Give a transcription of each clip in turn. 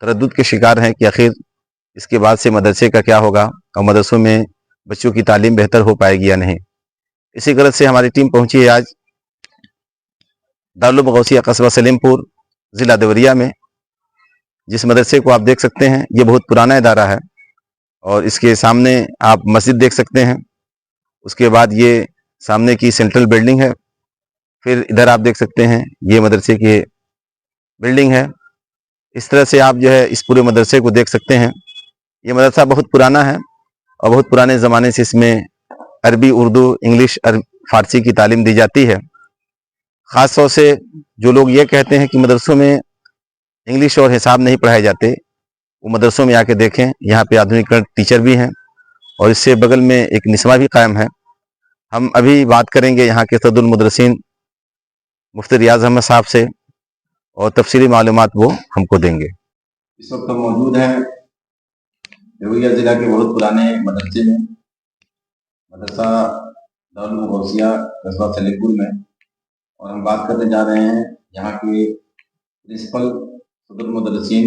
तरद्दुद के शिकार हैं कि आखिर इसके बाद से मदरसे का क्या होगा और मदरसों में बच्चों की तालीम बेहतर हो पाएगी या नहीं। इसी गरज से हमारी टीम पहुंची है आज दारुल उलूम गौसिया कस्बा सलीमपुर ज़िला देवरिया में, जिस मदरसे को आप देख सकते हैं ये बहुत पुराना इदारा है और इसके सामने आप मस्जिद देख सकते हैं। उसके बाद ये सामने की सेंट्रल बिल्डिंग है, फिर इधर आप देख सकते हैं ये मदरसे की बिल्डिंग है। इस तरह से आप जो है इस पूरे मदरसे को देख सकते हैं। ये मदरसा बहुत पुराना है और बहुत पुराने ज़माने से इसमें अरबी, उर्दू, इंग्लिश, फारसी की तालीम दी जाती है। ख़ास तौर से जो लोग ये कहते हैं कि मदरसों में इंग्लिश और हिसाब नहीं पढ़ाए जाते, वो मदरसों में आके देखें, यहाँ पे आधुनिक टीचर भी हैं और इससे बगल में एक निस्वा भी कायम है। हम अभी बात करेंगे यहाँ के सदरुल मुदर्रिसीन मुफ्ती रियाज अहमद साहब से और तफसीली मालूमात वो हमको देंगे। इस वक्त हम मौजूद हैं देवरिया जिला के बहुत पुराने मदरसे में, मदरसा दारुल उलूम गौसिया कस्बा सलीमपुर में, और हम बात करने जा रहे हैं यहाँ के प्रिंसिपल सदरुल मुदर्रिसीन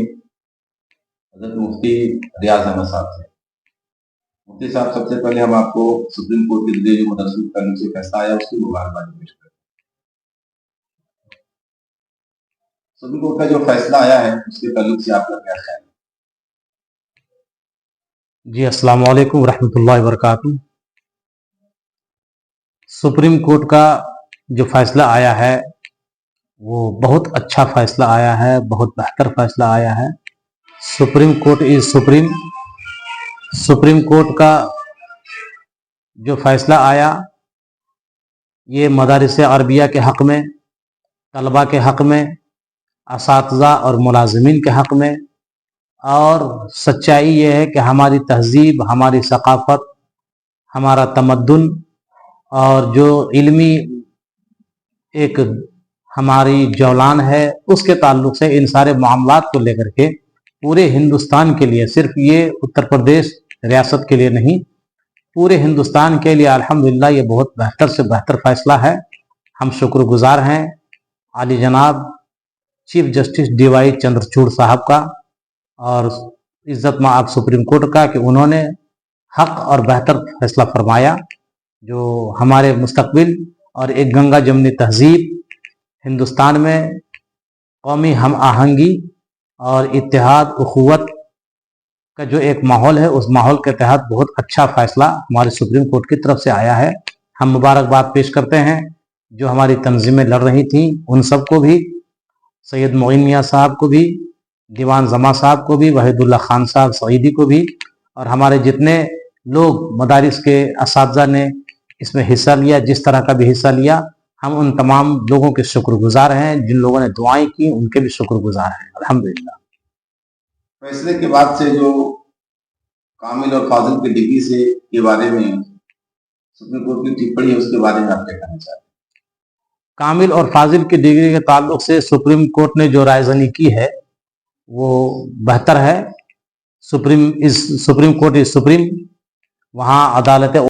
हज़रत मुफ्ती रियाज अहमद साहब से। मुफ्ती साहब, सबसे पहले हम आपको सुप्रीम कोर्ट के जो मदरसों के ताल्लुक से फैसला आया उसकी मुबारकबादी पेश करते हैं। सुप्रीम कोर्ट का जो फैसला आया है उसके ताल्लुक से आपका क्या ख्याल है? जी, अस्सलाम वालेकुम रहमतुल्लाहि व बरकातुहू। सुप्रीम कोर्ट का जो फैसला आया है वो बहुत अच्छा फैसला आया है, बहुत बेहतर फैसला आया है। Supreme court is supreme. Supreme court का जो फैसला आया ये मदारिस अरबिया के हक़ में, तलबा के हक़ में, असातिज़ा और मुलाज़िमीन के हक़ में, और सच्चाई ये है कि हमारी तहज़ीब, हमारी सक़ाफ़त, हमारा तमद्दुन और जो इल्मी एक हमारी जौलान है उसके ताल्लुक़ से इन सारे मामलात को लेकर के पूरे हिंदुस्तान के लिए, सिर्फ ये उत्तर प्रदेश रियासत के लिए नहीं, पूरे हिंदुस्तान के लिए अल्हम्दुलिल्लाह ये बहुत बेहतर से बेहतर फ़ैसला है। हम शुक्रगुज़ार हैं आली जनाब चीफ जस्टिस DY चंद्रचूड़ साहब का और इज़्ज़त माआब सुप्रीम कोर्ट का कि उन्होंने हक़ और बेहतर फैसला फरमाया, जो हमारे मुस्तक़बिल और एक गंगा जमनी तहज़ीब हिंदुस्तान में कौमी हम आहंगी और इत्तेहाद उख़ुवत का जो एक माहौल है उस माहौल के तहत बहुत अच्छा फ़ैसला हमारे सुप्रीम कोर्ट की तरफ से आया है। हम मुबारकबाद पेश करते हैं जो हमारी तंजीमें लड़ रही थीं उन सबको भी, सैयद मोइन मियाँ साहब को भी, दीवान जमा साहब को भी, वहीदुल्लाह खान साहब सईदी को भी, और हमारे जितने लोग मदारिस के असातिज़ा ने इसमें हिस्सा लिया, जिस तरह का भी हिस्सा लिया, हम उन तमाम लोगों के शुक्रगुजार हैं। जिन लोगों ने दुआएं की उनके भी शुक्रगुजार हैं अल्हम्दुलिल्लाह। फैसले के बाद से जो कामिल और फाजिल की डिग्री से के बारे में सुप्रीम कोर्ट की टिप्पणी है उसके बारे में आप क्या कहना चाहते हैं? कामिल और फाजिल की डिग्री के ताल्लुक से सुप्रीम कोर्ट ने जो रायज़नी की है वो बेहतर है। Supreme court is supreme. वहाँ अदालत